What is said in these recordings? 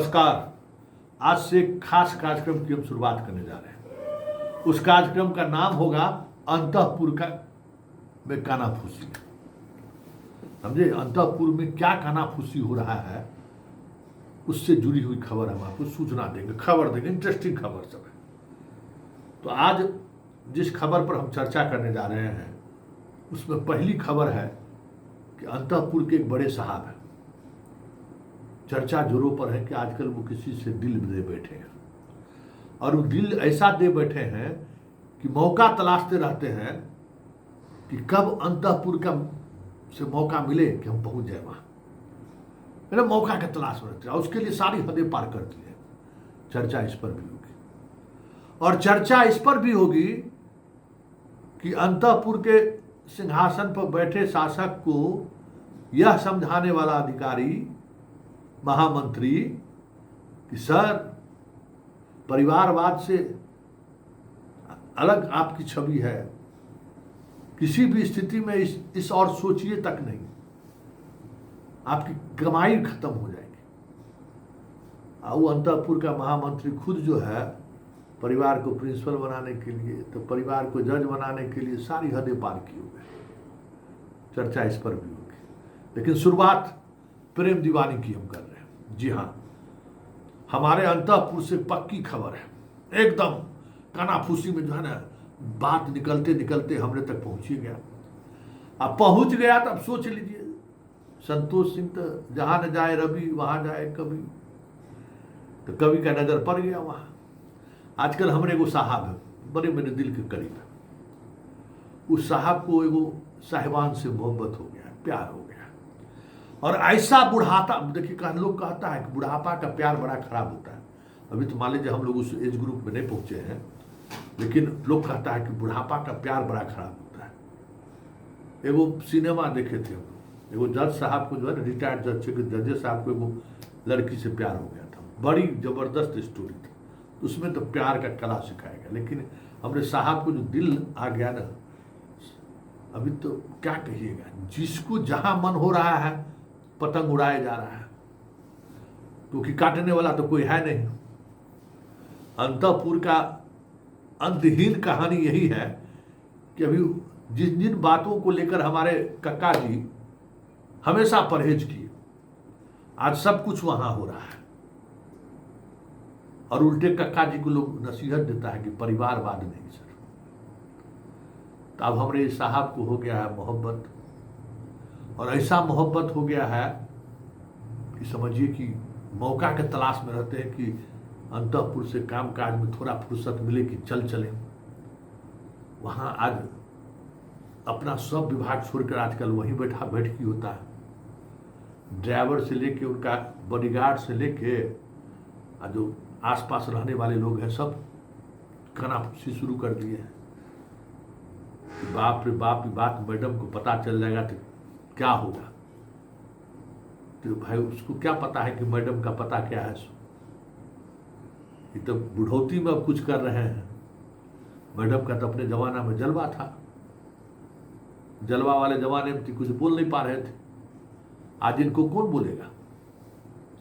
नमस्कार। आज से एक खास कार्यक्रम की हम शुरुआत करने जा रहे हैं। उस कार्यक्रम का नाम होगा अंतःपुर का में कानाफूसी। समझे, अंतःपुर में क्या कानाफूसी हो रहा है, उससे जुड़ी हुई खबर हम आपको सूचना देंगे, खबर देंगे, इंटरेस्टिंग खबर सब है। तो आज जिस खबर पर हम चर्चा करने जा रहे हैं उसमें पहली खबर है कि अंतःपुर के एक बड़े साहब हैं। चर्चा जोरों पर है कि आजकल वो किसी से दिल दे बैठे हैं, और वो दिल ऐसा दे बैठे हैं कि मौका तलाशते रहते हैं कि कब अंतःपुर का से मौका मिले कि हम पहुंच जाए वहां। मेरा मौका के तलाश में रहते हैं और उसके लिए सारी हदें पार करती है। चर्चा इस पर भी होगी, और चर्चा इस पर भी होगी कि अंतःपुर के सिंहासन पर बैठे शासक को यह समझाने वाला अधिकारी, महामंत्री, कि सर, परिवारवाद से अलग आपकी छवि है, किसी भी स्थिति में इस और सोचिए तक नहीं, आपकी कमाई खत्म हो जाएगी। वो अंतःपुर का महामंत्री खुद जो है, परिवार को प्रिंसिपल बनाने के लिए, तो परिवार को जज बनाने के लिए सारी हदें पार की हुए। चर्चा इस पर भी होगी, लेकिन शुरुआत प्रेम दीवानी की हम कर रहे हैं। जी हाँ, हमारे अंतःपुर से पक्की खबर है, एकदम कानाफूसी में जो है ना, बात निकलते निकलते हमने तक पहुंच ही गया। अब पहुंच गया तो अब सोच लीजिए, संतोष सिंह तो जहां न जाए रवि वहां जाए कवि, तो कवि का नजर पड़ गया वहां। आजकल हमारे एगो साहब है, बड़े मेरे दिल के करीब है। उस साहब को एगो साहिबान से मोहब्बत हो गया, प्यार हो गया, और ऐसा बुढ़ापा, देखिए लोग कहता है कि बुढ़ापा का प्यार बड़ा खराब होता है। अभी तो मान लीजिए हम लोग उस एज ग्रुप में नहीं पहुंचे हैं, लेकिन लोग कहता है कि बुढ़ापा का प्यार बड़ा खराब होता है। एगो सिनेमा देखे थे हम लोग, एगो जज साहब को जो है ना, रिटायर्ड जज थे, जजेस साहब को एगो लड़की से प्यार हो गया था, बड़ी जबरदस्त स्टोरी थी। उसमें तो प्यार का कला सिखाया गया, लेकिन हमारे साहब को जो दिल आ गया ना, अभी तो क्या कहिएगा, जिसको जहां मन हो रहा है पतंग उड़ाया जा रहा है, क्योंकि काटने वाला तो कोई है नहीं। अंतःपुर का अंतहीन कहानी यही है कि अभी जिन जिन बातों को लेकर हमारे कक्का जी हमेशा परहेज किए, आज सब कुछ वहां हो रहा है। और उल्टे कक्का जी को लोग नसीहत देता है कि परिवारवाद नहीं सर। तो अब हमारे साहब को हो गया है मोहब्बत, और ऐसा मोहब्बत हो गया है कि समझिए कि मौका के तलाश में रहते हैं कि अंतःपुर से काम काज में थोड़ा फुर्सत मिले कि चल चले वहाँ। आज अपना सब विभाग छोड़कर आजकल वहीं बैठकी होता है। ड्राइवर से लेके उनका बॉडीगार्ड से लेके जो आसपास रहने वाले लोग हैं, सब कानाफूसी शुरू कर दिए हैं। बाप रे बाप, ये बात मैडम को पता चल जाएगा तो क्या होगा। तो भाई उसको क्या पता है कि मैडम का पता क्या है। ये तो बुढ़ौती में अब कुछ कर रहे हैं। मैडम का तो अपने जमाना में जलवा था, जलवा वाले जमाने में कुछ बोल नहीं पा रहे थे। आज इनको कौन बोलेगा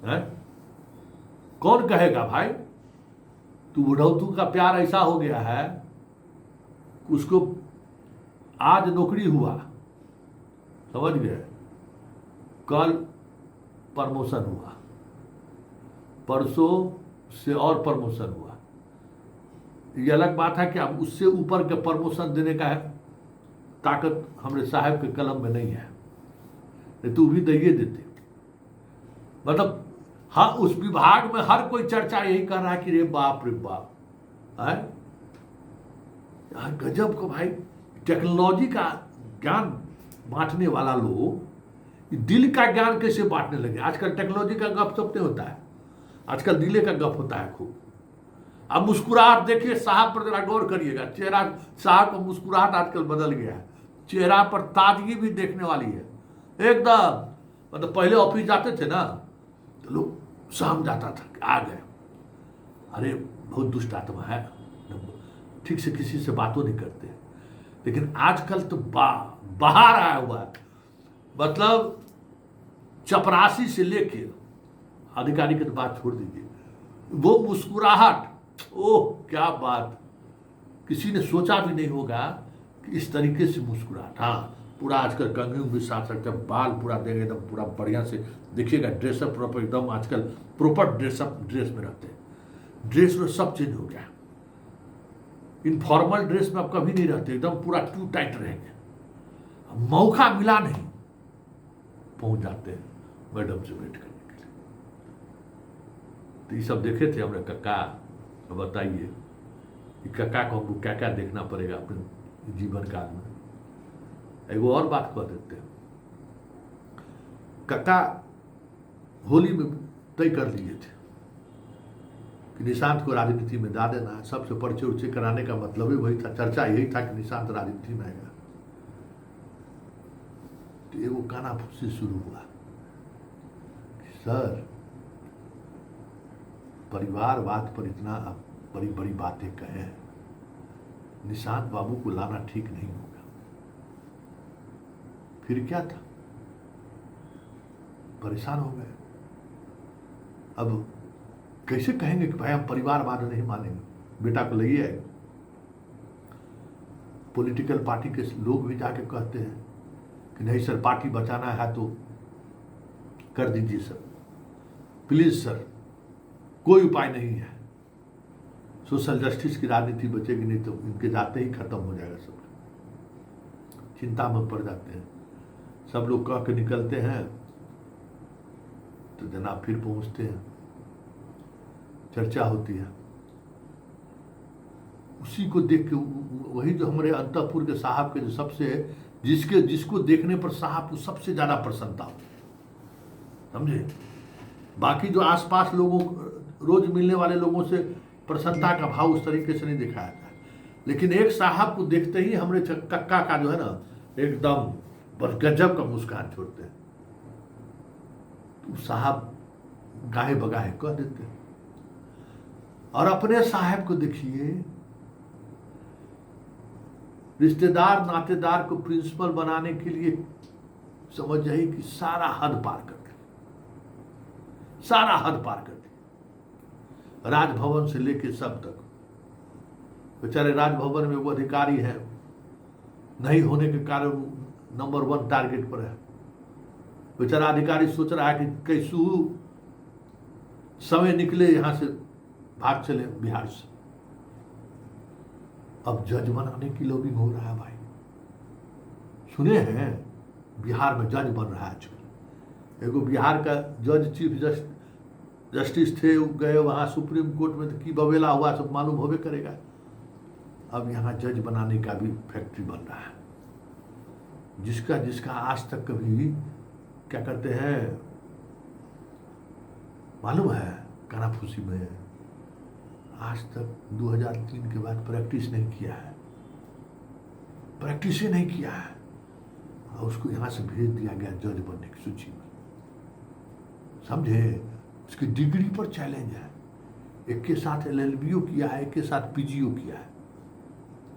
है? कौन कहेगा भाई तू बुढ़ौतू का प्यार ऐसा हो गया है, उसको आज नौकरी हुआ, समझ गए, कल प्रमोशन हुआ, परसों से और प्रमोशन हुआ। ये अलग बात है कि अब उससे ऊपर के प्रमोशन देने का है ताकत हमारे साहब के कलम में नहीं है, नहीं तो भी दे देते। मतलब हाँ, उस विभाग में हर कोई चर्चा यही कर रहा है कि रे बाप है यार, गजब को भाई। टेक्नोलॉजी का ज्ञान बांटने वाला लोग दिल का ज्ञान कैसे बांटने लगे। आजकल टेक्नोलॉजी का गप सब नहीं होता है, आजकल दिले का गप होता है खूब। अब मुस्कुराहट देखिए साहब पर, जरा गौर करिएगा, चेहरा साहब का मुस्कुराहट आजकल बदल गया है, चेहरा पर ताजगी भी देखने वाली है एकदम। मतलब पहले ऑफिस जाते थे ना तो लोग शाम जाता था, आ गए, अरे बहुत दुष्ट आत्मा है, ठीक से किसी से बातों नहीं करते। लेकिन आजकल तो बाहर आया हुआ है, मतलब चपरासी से लेके अधिकारी की तो बात छोड़ दीजिए, वो मुस्कुराहट, ओह क्या बात, किसी ने सोचा भी नहीं होगा कि इस तरीके से मुस्कुराहट। हाँ, पूरा आजकल कंघी भी साथ सकते हैं, बाल पूरा देंगे एकदम पूरा बढ़िया से, देखिएगा ड्रेसअप प्रॉपर एकदम, आजकल प्रॉपर ड्रेसअप ड्रेस में रहते हैं, ड्रेस में सब चेंज हो गया। इनफॉर्मल ड्रेस में आप कभी नहीं रहते, एकदम पूरा टू टाइट रहेंगे, मौका मिला नहीं पहुंच जाते हैं मैडम से भेंट करने के लिए। तो ये सब देखे थे हमने कक्का। तो बताइए कि कक्का को हमको क्या क्या देखना पड़ेगा अपने जीवन काल में। एगो और बात कह देते हैं, कक्का होली में तय कर लिए थे कि निशांत को राजनीति में डाल देना है। सबसे परिचय उच्चय कराने का मतलब ही वही था, चर्चा यही था कि निशांत राजनीति में आएगा। तो एगो कानाफूसी शुरू हुआ कि सर परिवारवाद पर इतना आप बड़ी बड़ी बातें कहें, निशांत बाबू को लाना ठीक नहीं होगा। फिर क्या था, परेशान हो गए। अब कैसे कहेंगे कि भाई हम परिवारवाद नहीं मानेंगे, बेटा को ले आए। पॉलिटिकल पार्टी के लोग भी जाके कहते हैं कि नहीं सर, पार्टी बचाना है तो कर दीजिए सर, प्लीज सर, कोई उपाय नहीं है, सोशल जस्टिस की राजनीति बचेगी नहीं तो इनके जाते ही खत्म हो जाएगा सब। चिंता में पड़ जाते हैं, सब लोग कह के निकलते हैं तो जनाब फिर पहुंचते हैं, चर्चा होती है। उसी को देख के वही जो हमारे अंतपुर के साहब के जो सबसे जिसको देखने पर साहब को सबसे ज्यादा प्रसन्नता हो, समझे। बाकी जो आसपास लोगों, रोज मिलने वाले लोगों से प्रसन्नता का भाव उस तरीके से नहीं दिखाया था, लेकिन एक साहब को देखते ही हमारे कक्का का जो है ना एकदम बस गजब का मुस्कान छोड़ते हैं। तो साहब गाहे बगाहे कह देते हैं। और अपने साहब को देखिए, रिश्तेदार नातेदार को प्रिंसिपल बनाने के लिए समझ जाइए कि सारा हद पार कर दिया, सारा हद पार कर दिया, राजभवन से लेके सब तक। बेचारे राजभवन में वो अधिकारी है, नहीं होने के कारण नंबर 1 टारगेट पर है। बेचारा अधिकारी सोच रहा है कि कैसू समय निकले यहां से भाग चले बिहार से। अब जज बनाने की लॉबिंग हो रहा है भाई, सुने हैं बिहार में जज बन रहा है आजकल। एगो बिहार का जज चीफ जस्टिस थे, गए वहां सुप्रीम कोर्ट में, तो की बवेला हुआ सब मालूम होवे करेगा। अब यहाँ जज बनाने का भी फैक्ट्री बन रहा है, जिसका जिसका आज तक कभी क्या करते हैं मालूम है, कानाफूसी में आज तक 2003 के बाद प्रैक्टिस नहीं किया है, प्रैक्टिस ही नहीं किया है, और उसको यहाँ से भेज दिया गया जज बनने की सूची में, समझे। उसकी डिग्री पर चैलेंज है, एक के साथ LLBO किया है, एक के साथ PGO किया है।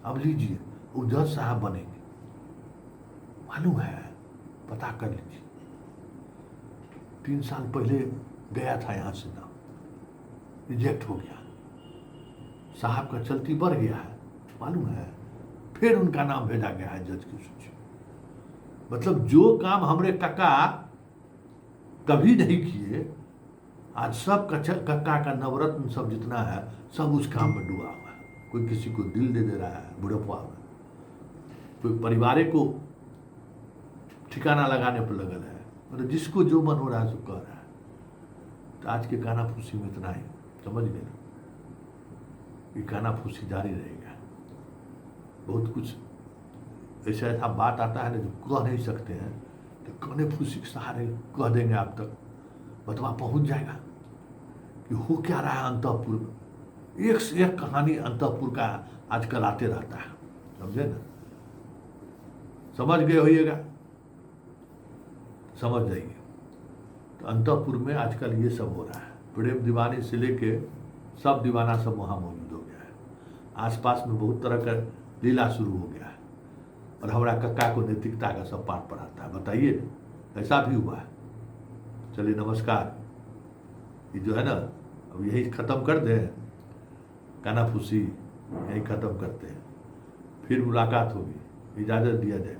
अब लीजिए वो जज साहब बनेंगे, मालूम है, पता कर लीजिए। 3 साल पहले गया था यहाँ से नाम, रिजेक्ट हो गया, साहब का चलती बढ़ गया है, मालूम है, फिर उनका नाम भेजा गया है जज की सूची में। मतलब जो काम हमरे कक्का कभी नहीं किए, आज सब कक्का का नवरत्न सब जितना है सब उस काम में डूबा हुआ है। कोई किसी को दिल दे रहा है बुढ़ापा में, कोई परिवार को ठिकाना लगाने पर लगल है, मतलब जिसको जो मन हो रहा है सो कह रहा है। तो आज के कानाफूसी में इतना ही, समझ गए ना, ये कानाफूसी जारी रहेगा। बहुत कुछ ऐसा ऐसा बात आता है ना जो कह नहीं सकते हैं, तो कानाफूसी के सहारे कह देंगे, आप तक बतवा पहुंच जाएगा कि हो क्या रहा है अंतपुर में। एक से एक कहानी अंतपुर का आजकल आते रहता है, समझे ना, समझ गए होइएगा, समझ जाइए। तो अंतपुर में आजकल ये सब हो रहा है, प्रेम दीवानी से लेके सब दीवाना सब वहाँ मौजूद हो गया है। आसपास में बहुत तरह का लीला शुरू हो गया है, और हमारा कक्का को नैतिकता का सब पाठ पढ़ाता है। बताइए ऐसा भी हुआ है। चलिए नमस्कार। ये जो है ना, अब यही ख़त्म कर दें, कानाफूसी यही ख़त्म करते हैं, फिर मुलाकात होगी, इजाज़त दिया जाए।